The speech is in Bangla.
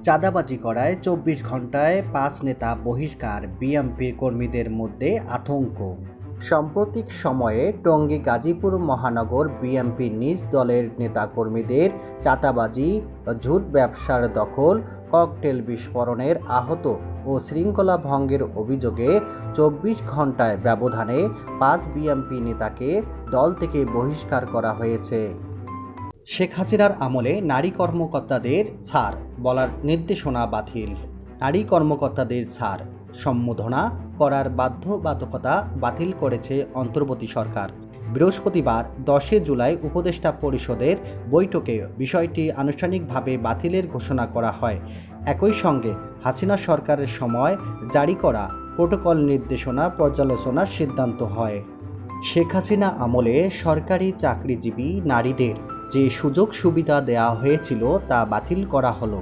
চাঁদাবাজি করায় ২৪ ঘন্টায় ৫ নেতা বহিষ্কার, বিএনপির কর্মীদের মধ্যে আতঙ্ক। সাম্প্রতিক সময়ে টঙ্গী গাজীপুর মহানগর বিএনপির নিজ দলের নেতাকর্মীদের চাঁদাবাজি, ঝুট ব্যবসার দখল, ককটেল বিস্ফোরণের আহত ও শৃঙ্খলা ভঙ্গের অভিযোগে ২৪ ঘন্টায় ব্যবধানে ৫ বিএনপি নেতাকে দল থেকে বহিষ্কার করা হয়েছে। শেখ হাসিনার আমলে নারী কর্মকর্তাদের ছাড় বলার নির্দেশনা বাতিল। নারী কর্মকর্তাদের ছাড় সম্বোধনা করার বাধ্যবাধকতা বাতিল করেছে অন্তর্বর্তী সরকার। বৃহস্পতিবার ১০ জুলাই উপদেষ্টা পরিষদের বৈঠকে বিষয়টি আনুষ্ঠানিকভাবে বাতিলের ঘোষণা করা হয়। একই সঙ্গে হাসিনা সরকারের সময় জারি করা প্রোটোকল নির্দেশনা পর্যালোচনার সিদ্ধান্ত হয়। শেখ হাসিনা আমলে সরকারি চাকরিজীবী নারীদের যে সুযোগ সুবিধা দেওয়া হয়েছিল তা বাতিল করা হলো।